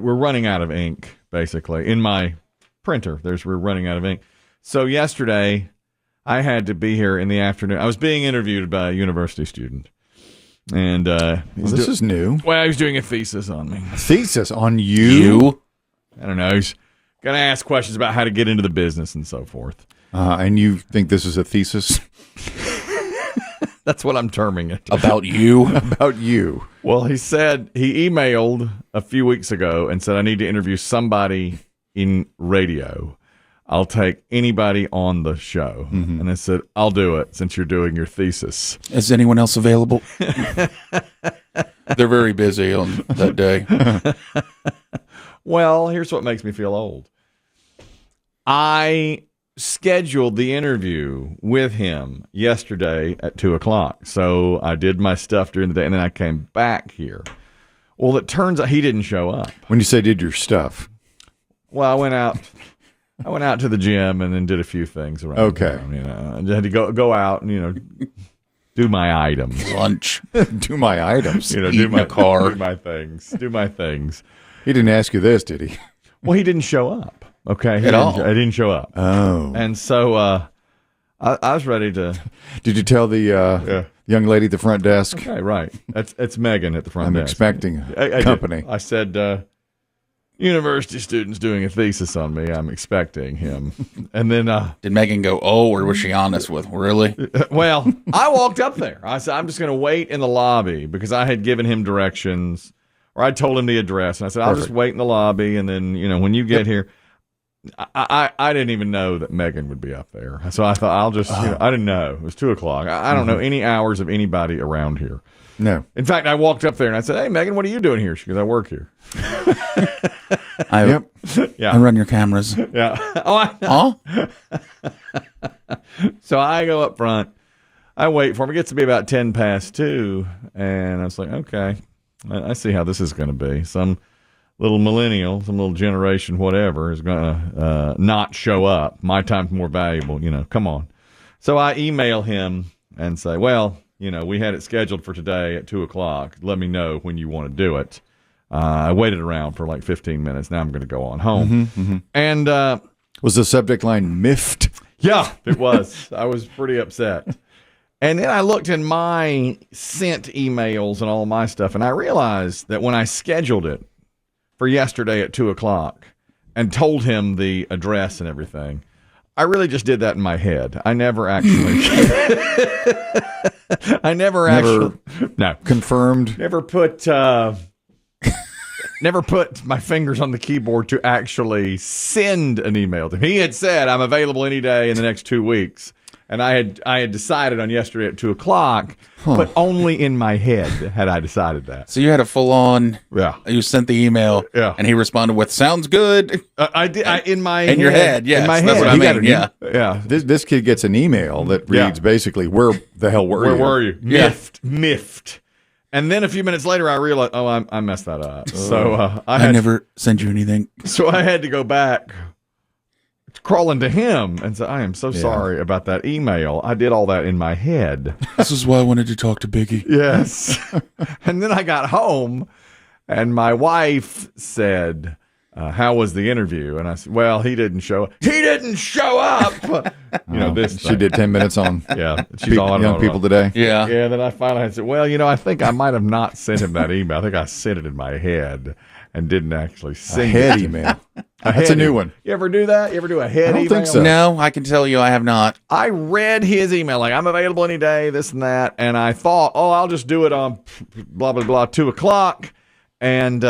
we're running out of ink, basically, in my printer. We're running out of ink. So yesterday, I had to be here in the afternoon. I was being interviewed by a university student. And this is new. Well, he was doing a thesis on me. A thesis on you? I don't know. He's going to ask questions about how to get into the business and so forth. And you think this is a thesis? That's what I'm terming it. About you? About you. Well, he emailed a few weeks ago and said, I need to interview somebody in radio. I'll take anybody on the show. Mm-hmm. And I said, I'll do it since you're doing your thesis. Is anyone else available? They're very busy on that day. Well, here's what makes me feel old. I scheduled the interview with him yesterday at 2:00. So I did my stuff during the day, and then I came back here. Well, it turns out he didn't show up. When you say did your stuff? Well, I went out to the gym and then did a few things around. Okay. Town, I had to go out and, do my items. Lunch. Do my items. Do my car. Do my things. He didn't ask you this, did he? Well, he didn't show up. Okay. He didn't show up. Oh. And so I was ready to. Did you tell the young lady at the front desk? Okay, right. It's Megan at the front desk. I'm expecting company. I said, university student's doing a thesis on me. I'm expecting him. And then did Megan go, or was she honest with, really? Well, I walked up there. I said, I'm just going to wait in the lobby because I had given him directions, or I told him the address. And I said, I'll just wait in the lobby. And then, when you get here, I didn't even know that Megan would be up there. So I thought I'll just, I didn't know. It was 2:00. I don't know any hours of anybody around here. No. In fact, I walked up there and I said, hey, Megan, what are you doing here? She goes, I work here. I run your cameras. Yeah. Oh, So I go up front. I wait for him. It gets to be about 2:10, and I was like, okay, I see how this is going to be. Some little millennial, some little generation, whatever, is going to not show up. My time's more valuable, come on. So I email him and say, well, we had it scheduled for today at 2:00. Let me know when you want to do it. I waited around for like 15 minutes. Now I'm going to go on home. Mm-hmm, mm-hmm. And was the subject line miffed? Yeah, it was. I was pretty upset. And then I looked in my sent emails and all my stuff, and I realized that when I scheduled it for yesterday at 2:00 and told him the address and everything, I really just did that in my head. I never actually... No. Confirmed? Never put my fingers on the keyboard to actually send an email to him. He had said, I'm available any day in the next 2 weeks. And I had decided on yesterday at 2:00, but only in my head had I decided that. So you had a full-on, you sent the email, and he responded with, sounds good. I did, in my head. In your head, yes. In my that's head. what I mean, yeah. This kid gets an email that reads basically, where the hell were you? Where were you? Miffed. And then a few minutes later, I realized, I messed that up. So I never send you anything. So I had to go back, crawl into him, and say, I am so sorry about that email. I did all that in my head. This is why I wanted to talk to Biggie. Yes. And then I got home, and my wife said, how was the interview? And I said, well, he didn't show up. He didn't show up! This she did 10 minutes on she's on young people today. Yeah. Yeah, then I finally said, well, I think I might have not sent him that email. I think I sent it in my head and didn't actually send a head email. That's a new one. You ever do that? You ever do a head email? I don't think so. No, I can tell you I have not. I read his email, like, I'm available any day, this and that, and I thought, I'll just do it on blah, blah, blah, 2:00, and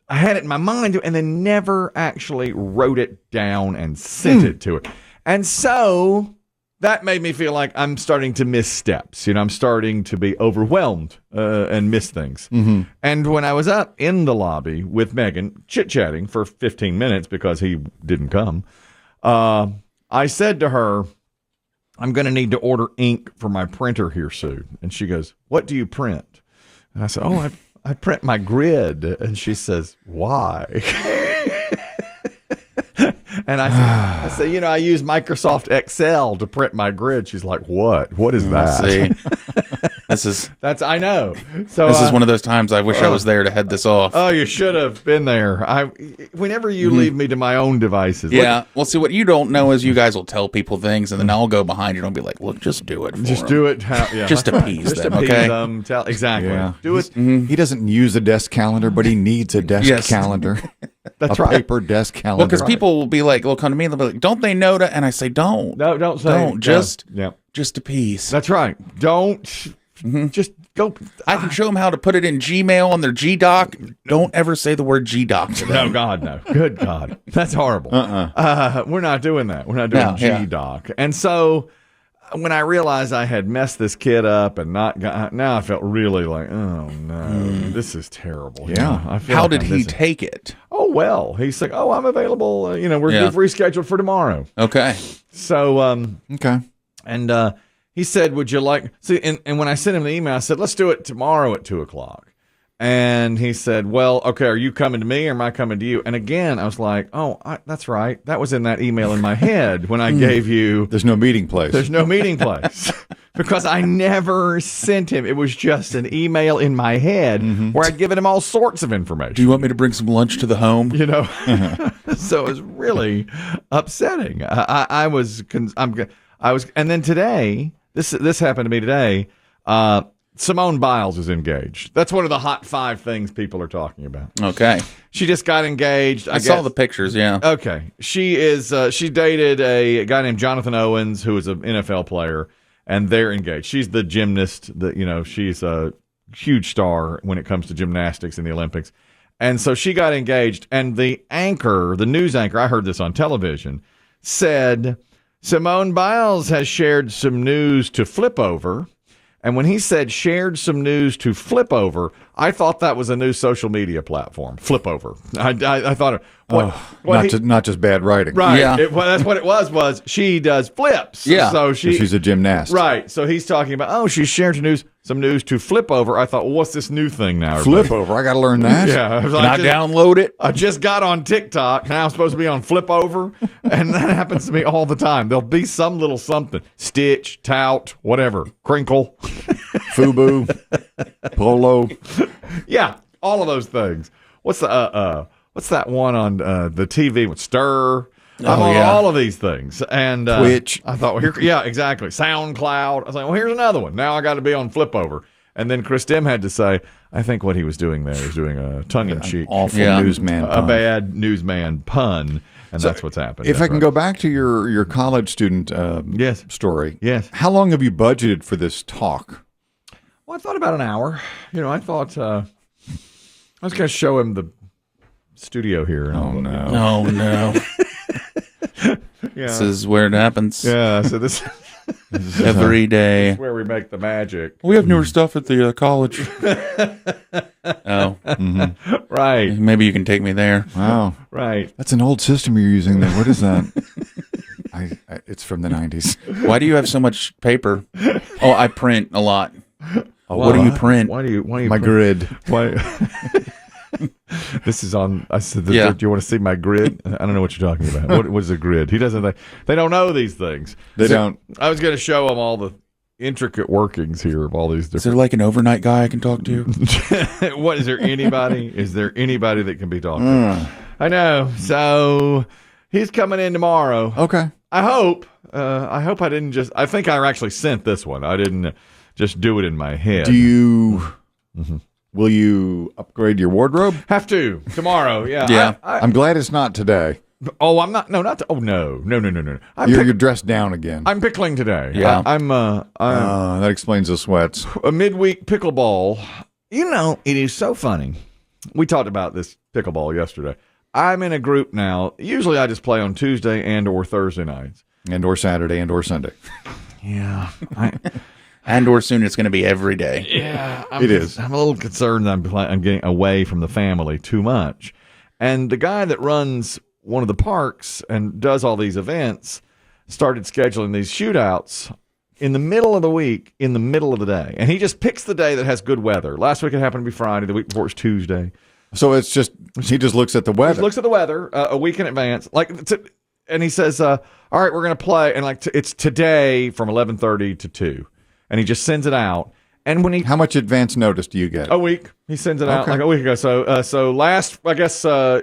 I had it in my mind, and then never actually wrote it down and sent it to it. And so that made me feel like I'm starting to miss steps. I'm starting to be overwhelmed and miss things. Mm-hmm. And when I was up in the lobby with Megan, chit-chatting for 15 minutes because he didn't come, I said to her, I'm going to need to order ink for my printer here soon. And she goes, what do you print? And I said, I print my grid. And she says, why? And I said, I use Microsoft Excel to print my grid. She's like, what? What is that? See. I know. So This is one of those times I wish I was there to head this off. Oh, you should have been there. Whenever you leave me to my own devices. Yeah. Well, see, what you don't know is you guys will tell people things, and then I'll go behind you and be like, "Look, just do it. Just do it. Yeah. Just appease them. Okay. Exactly. Yeah. Do it. He doesn't use a desk calendar, but he needs a desk calendar. That's a right. paper desk calendar. Well, because people will be like, they'll come to me and they'll be like, "Don't they know that?" And I say, "Don't. No, don't say. Don't. Just Yeah. just appease." That's right. Don't just go. I can show them how to put it in Gmail on their G-Doc. Don't ever say the word G-Doc to them. No, God, no. Good God. That's horrible. We're not doing that. We're not doing G-Doc. And so when I realized I had messed this kid up and now I felt really like, oh, no, this is terrible. Yeah. I feel How like did I'm he missing. take it? Oh, well. He's like, oh, I'm available. We've rescheduled for tomorrow. Okay. So, Okay. and he said, would you like, see, and when I sent him the email, I said, let's do it tomorrow at 2:00. And he said, well, okay, are you coming to me or am I coming to you? And again, I was like, oh, that's right. That was in that email in my head when I gave you. There's no meeting place. There's no meeting place. Because I never sent him. It was just an email in my head where I'd given him all sorts of information. Do you want me to bring some lunch to the home? So it was really upsetting. I was, and then today, this happened to me today. Simone Biles is engaged. That's one of the hot 5 things people are talking about. Okay. She just got engaged. I saw the pictures, yeah. Okay. She dated a guy named Jonathan Owens, who is an NFL player, and they're engaged. She's the gymnast she's a huge star when it comes to gymnastics in the Olympics. And so she got engaged, and the news anchor, I heard this on television, said Simone Biles has shared some news to flip over. And when he said shared some news to flip over, I thought that was a new social media platform. Flip over. I thought, not just bad writing. right? Yeah. That's what it was she does flips. Yeah. So She's a gymnast. right. So he's talking about she shared some news to flip over. I thought, well, what's this new thing now? Flip over. I got to learn that. Yeah. Can I download it? I just got on TikTok. Now I'm supposed to be on Flip Over, and that happens to me all the time. There'll be some little something, stitch, tout, whatever, crinkle, Fubu, Polo. yeah, all of those things. What's that one on the TV with Stir? I'm on all of these things, and Twitch. I thought, well, yeah, exactly. SoundCloud. I was like, well, here's another one. Now I got to be on Flip Over. And then Chris Demm had to say, I think what he was doing there is doing a tongue-in-cheek, Awful newsman a pun. bad newsman pun, and that's what's happened. If That's I can right. go back to your college student Yes. story. Yes. How long have you budgeted for this talk? Well, I thought about an hour. I thought I was going to show him the studio here. And all that. Oh, no. Yeah. This is where it happens. Yeah, so this Every day. is where we make the magic. We have newer stuff at the college. Oh. Right, Maybe you can take me there. Wow. right. That's an old system you're using there. What is that? It's from the 90s. Why do you have so much paper? Oh, I print a lot. What do you print? Why do you My grid. Why? This is on. I said, Yeah. do you want to see my grid? I don't know what you're talking about. What is a grid? He doesn't. They don't know these things. They don't. I was going to show him all the intricate workings here of all these Is there different. like an overnight guy I can talk to? What is there anybody? Is there anybody that can be talked to? I know. So he's coming in tomorrow. Okay. I hope. I hope I didn't just. I think I actually sent this one. I didn't just do it in my head. Do you? Will you upgrade your wardrobe? Have to tomorrow? Yeah. Yeah. I'm glad it's not today. I'm not. No, not. No. You're dressed down again. I'm pickling today. Yeah. I'm that explains the sweats. a midweek pickleball. It is so funny. We talked about this pickleball yesterday. I'm in a group now. Usually I just play on Tuesday and or Thursday nights. And or Saturday and or Sunday. Yeah. And or soon it's going to be every day. Yeah. It is. I'm a little concerned that I'm getting away from the family too much. And the guy that runs one of the parks and does all these events started scheduling these shootouts in the middle of the week, in the middle of the day. And he just picks the day that has good weather. Last week it happened to be Friday. The week before it was Tuesday. So it's just he just looks at the weather. He looks at the weather a week in advance. And he says, all right, we're going to play. And it's today from 11:30 to 2. And he just sends it out. And when he How much advance notice do you get? a week, he sends it out Okay. like a week ago. So last, I guess, a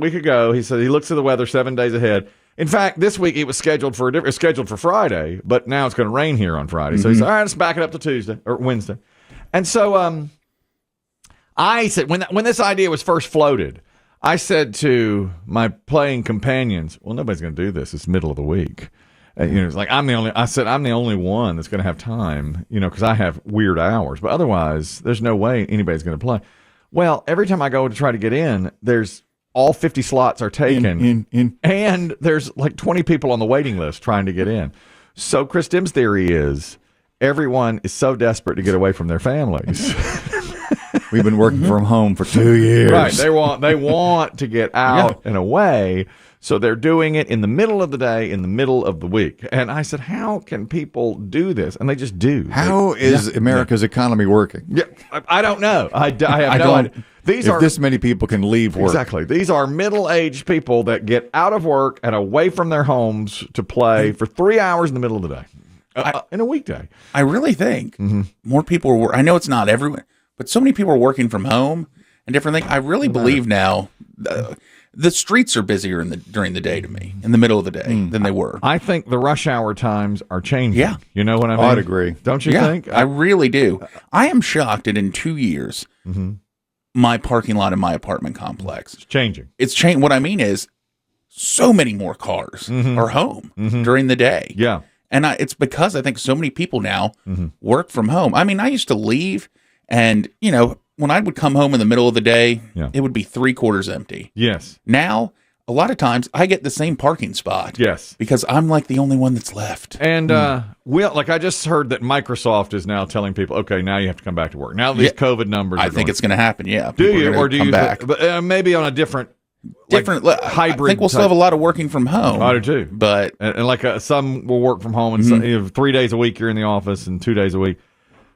week ago, he said he looks at the weather 7 days ahead. In fact, this week it was scheduled for Friday, but now it's going to rain here on Friday. So he said, all right, let's back it up to Tuesday or Wednesday. And so I said, when this idea was first floated, I said to my playing companions, well, nobody's going to do this. It's middle of the week. It's like I'm the only one that's going to have time, because I have weird hours. But otherwise, there's no way anybody's going to play. Well, every time I go to try to get in, there's all 50 slots are taken, and there's like 20 people on the waiting list trying to get in. So Chris Demm's theory is everyone is so desperate to get away from their families. We've been working from home for 2 years. Right. They want to get out and away. So they're doing it in the middle of the day, in the middle of the week. And I said, how can people do this? And they just do. How is America's economy working? Yeah, I don't know. I have no idea. If this many people can leave work. Exactly. These are middle-aged people that get out of work and away from their homes to play for 3 hours in the middle of the day, in a weekday. I really think more people are. I know it's not everyone, but so many people are working from home and different things. I really believe now the streets are busier during the day to me, in the middle of the day, than they were. I think the rush hour times are changing. Yeah. You know what I mean? I'd agree. Don't you think? I really do. I am shocked that in 2 years, my parking lot in my apartment complex It's changing. It's changed. What I mean is, so many more cars are home during the day. Yeah. And it's because I think so many people now work from home. I mean, I used to leave, and when I would come home in the middle of the day, it would be 3/4 empty. Yes. Now, a lot of times, I get the same parking spot. Yes. Because I'm like the only one that's left. And I just heard that Microsoft is now telling people, okay, now you have to come back to work. Now these COVID numbers. I think it's going to happen. Yeah. Do People are you, gonna or do come you? back. But maybe on a different hybrid. I think we'll still have a lot of working from home. I do too. But and some will work from home, and some, 3 days a week you're in the office, and 2 days a week.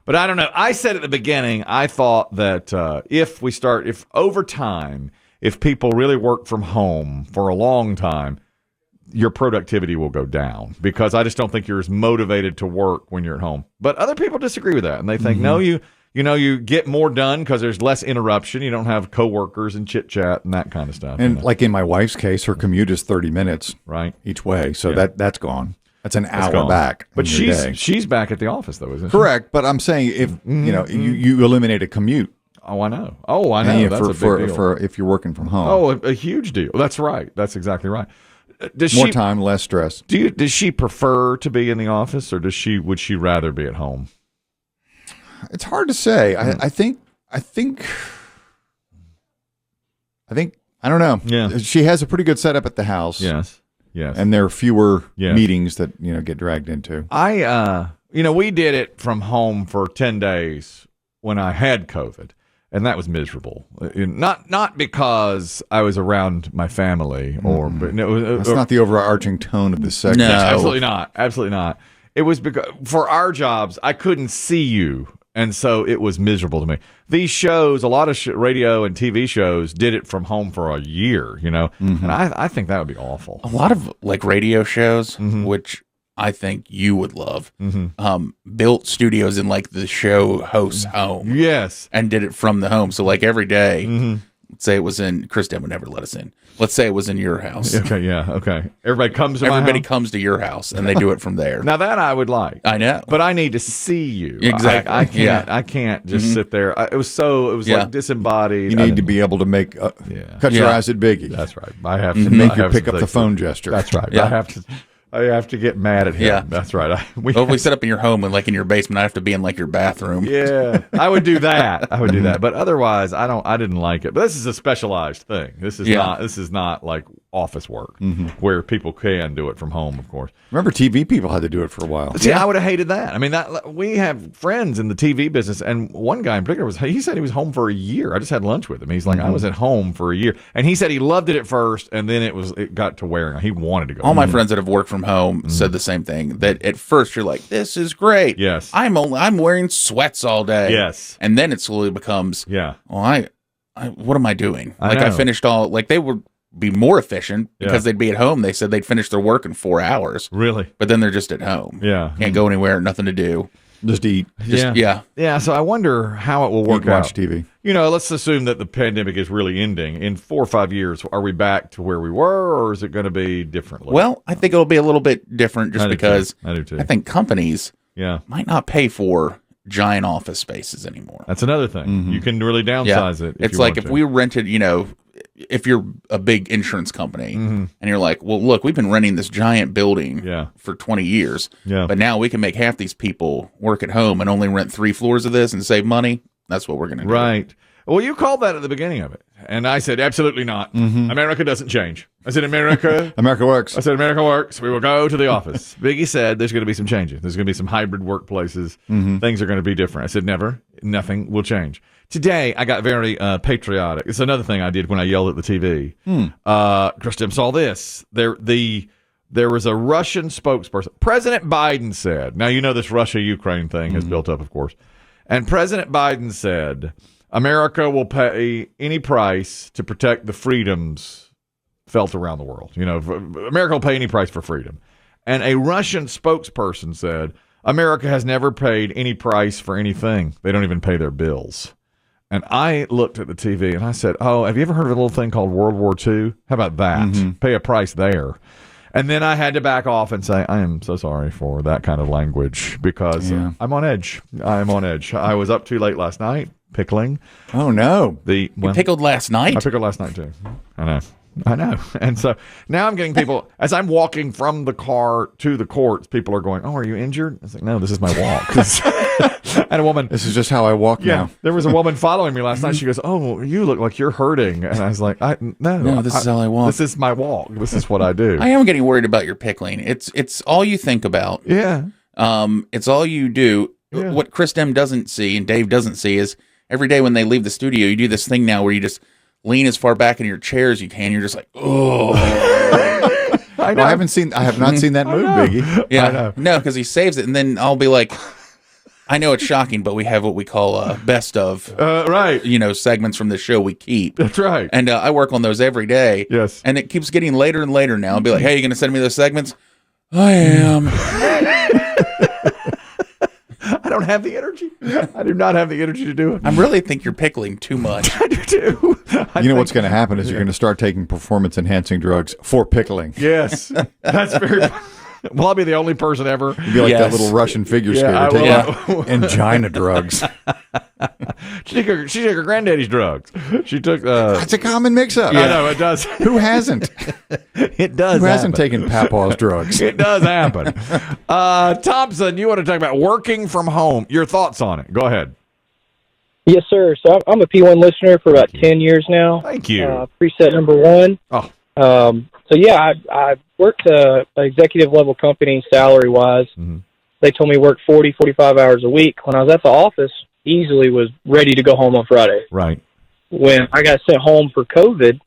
But I don't know. I said at the beginning, I thought that if over time, if people really work from home for a long time, your productivity will go down, because I just don't think you're as motivated to work when you're at home. But other people disagree with that, and they think, no, you get more done because there's less interruption. You don't have coworkers and chit chat and that kind of stuff. And like in my wife's case, her commute is 30 minutes each way, so that's gone. That's an hour back. But she's back at the office though, isn't she? Correct. But I'm saying if you eliminate a commute. Oh, I know. That's a big deal. For if you're working from home. Oh, a huge deal. That's right. That's exactly right. More time, less stress. Does she prefer to be in the office, or would she rather be at home? It's hard to say. I think I don't know. Yeah. She has a pretty good setup at the house. Yes. And there are fewer meetings that get dragged into. We did it from home for 10 days when I had COVID, and that was miserable. Not because I was around my family, but that's not the overarching tone of this segment. No, absolutely not. Absolutely not. It was because for our jobs, I couldn't see you. And so it was miserable to me. These shows, a lot of radio and TV shows, did it from home for a year, and I think that would be awful. A lot of radio shows, which I think you would love, built studios in the show host's home. Yes. And did it from the home. So every day, let's say it was in, Chris Demm would never let us in. Let's say it was in your house. Okay, yeah, okay. Everybody comes to my house? Everybody comes to your house, and they do it from there. Now that I would like. I know. But I need to see you. Exactly. I can't just sit there. It was like disembodied. You need to be able to cut your eyes at Biggie. That's right. I have to make you pick up the phone gesture. That's right. Yeah. I have to get mad at him. Yeah. That's right. If we set up in your home and in your basement, I have to be in your bathroom. Yeah, I would do that. But otherwise, I didn't like it. But this is a specialized thing. This is not like office work where people can do it from home, of course. Remember, TV people had to do it for a while. See, I would have hated that. I mean, we have friends in the TV business, and one guy in particular he said he was home for a year. I just had lunch with him. He's like, I was at home for a year, and he said he loved it at first, and then it got to wearing. He wanted to go. All my friends that have worked from home said the same thing. That at first you're like, this is great. Yes, I'm wearing sweats all day. Yes, and then it slowly becomes, well, what am I doing? I finished all they would be more efficient because they'd be at home. They said they'd finish their work in 4 hours. Really? But then they're just at home. Yeah. Can't go anywhere, nothing to do. Just eat. Yeah. So I wonder how it will work out. Watch TV. Let's assume that the pandemic is really ending. In 4 or 5 years, are we back to where we were, or is it going to be differently? Well, I think it'll be a little bit different just because I do too. I think companies might not pay for giant office spaces anymore. That's another thing. You can really downsize it. It's like if we rented, if you're a big insurance company and you're like, well, look, we've been renting this giant building for 20 years, but now we can make half these people work at home and only rent 3 floors of this and save money. That's what we're going to do. Right. Well, you called that at the beginning of it. And I said, absolutely not. America doesn't change. I said, America works. I said, America works. We will go to the office. Biggie said there's going to be some changes. There's going to be some hybrid workplaces. Things are going to be different. I said, nothing will change. Today, I got very patriotic. It's another thing I did when I yelled at the TV. Chris Demm saw this. There was a Russian spokesperson. President Biden said, now this Russia-Ukraine thing has built up, of course. And President Biden said, America will pay any price to protect the freedoms felt around the world. America will pay any price for freedom. And a Russian spokesperson said, America has never paid any price for anything. They don't even pay their bills. And I looked at the TV and I said, oh, have you ever heard of a little thing called World War II? How about that? Pay a price there. And then I had to back off and say, I am so sorry for that kind of language because I'm on edge. I'm on edge. I was up too late last night pickling. Oh, no. You pickled last night? I pickled last night, too. I know. And so now I'm getting people, as I'm walking from the car to the courts, people are going, oh, are you injured? I was like, no, this is my walk. And a woman. This is just how I walk now. There was a woman following me last night. She goes, oh, you look like you're hurting. And I was like, no, this is how I walk. This is my walk. This is what I do. I am getting worried about your pickling. It's all you think about. Yeah. It's all you do. Yeah. What Chris Demm doesn't see and Dave doesn't see is every day when they leave the studio, you do this thing now where you just lean as far back in your chair as you can. You're just like, oh. I have not seen that move, Biggie. Yeah, I know. No, because he saves it, and then I'll be like, I know it's shocking, but we have what we call best of, right? Segments from the show we keep. That's right. And I work on those every day. Yes. And it keeps getting later and later now. I'll be like, hey, you going to send me those segments? I am. I don't have the energy. I do not have the energy to do it. I really think you're pickling too much. I do too. You know what's going to happen is you're going to start taking performance-enhancing drugs for pickling. Yes. That's very... Will I be the only person ever? You'd be like that little Russian figure skater taking angina drugs. She took her granddaddy's drugs. She took... It's a common mix-up. I know, it does. Who hasn't? It does Who hasn't taken Papaw's drugs? It does happen. Thompson, you want to talk about working from home. Your thoughts on it. Go ahead. Yes, sir. So I'm a P1 listener for about 10 years now. Thank you. Preset number 1. Oh. So, yeah, I worked an executive level company salary-wise. Mm-hmm. They told me work 40, 45 hours a week. When I was at the office, easily was ready to go home on Friday. Right. When I got sent home for COVID,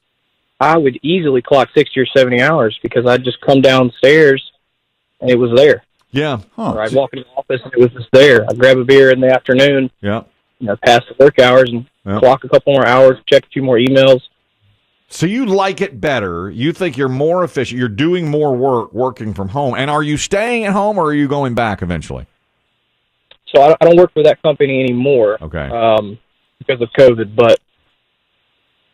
I would easily clock 60 or 70 hours because I'd just come downstairs and it was there. Yeah. Or I'd walk into the office and it was just there. I'd grab a beer in the afternoon. Yeah. Pass the work hours and clock a couple more hours, check a few more emails. So you like it better. You think you're more efficient. You're doing more work working from home. And are you staying at home or are you going back eventually? So I don't work for that company anymore. Okay. Because of COVID. But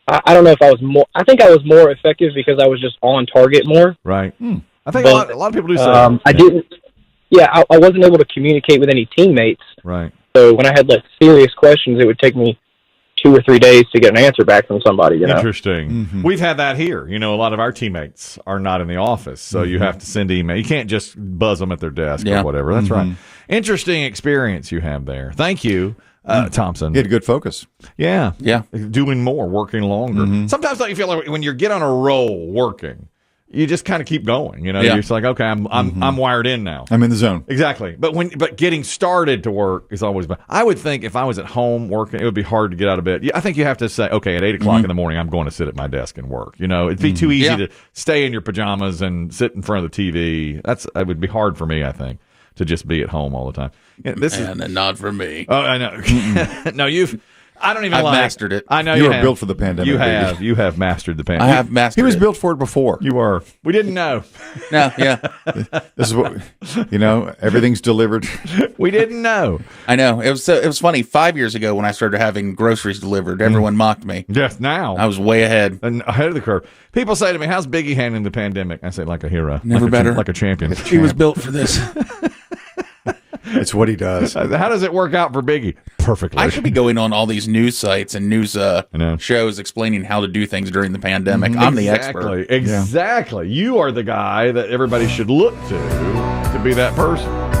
I don't know if I was more. I think I was more effective because I was just on target more. Right. I think a lot of people do say I didn't. Yeah, I wasn't able to communicate with any teammates. Right. So when I had serious questions, it would take me 2 or 3 days to get an answer back from somebody. Interesting. Mm-hmm. We've had that here. A lot of our teammates are not in the office, so you have to send email. You can't just buzz them at their desk or whatever. That's right. Interesting experience you have there. Thank you, Thompson. You had good focus. Yeah. Yeah. Doing more, working longer. Mm-hmm. Sometimes don't you feel like when you get on a roll working, you just kind of keep going. You're just like, okay, I'm wired in now. I'm in the zone. Exactly. But getting started to work is always bad. I would think if I was at home working, it would be hard to get out of bed. I think you have to say, okay, at 8 o'clock in the morning, I'm going to sit at my desk and work. It'd be too easy to stay in your pajamas and sit in front of the TV. It would be hard for me, I think, to just be at home all the time. And not for me. Oh, I know. No, I don't even I've like mastered it. I know You you were have. built for the pandemic. You baby. have. You have mastered the I pandemic. have mastered He was it. built for it before. You were. We didn't know. No, yeah. This is what everything's delivered. We didn't know. I know. It was funny. 5 years ago when I started having groceries delivered, everyone mocked me. Yes, now. I was way ahead. And ahead of the curve. People say to me, "How's Biggie handling the pandemic?" I say, "Like a hero, Never like better. like a champion." He was built for this. It's what he does. How does it work out for Biggie? Perfectly. I should be going on all these news sites and news shows explaining how to do things during the pandemic. I'm the expert. Exactly. You are the guy that everybody should look to be that person.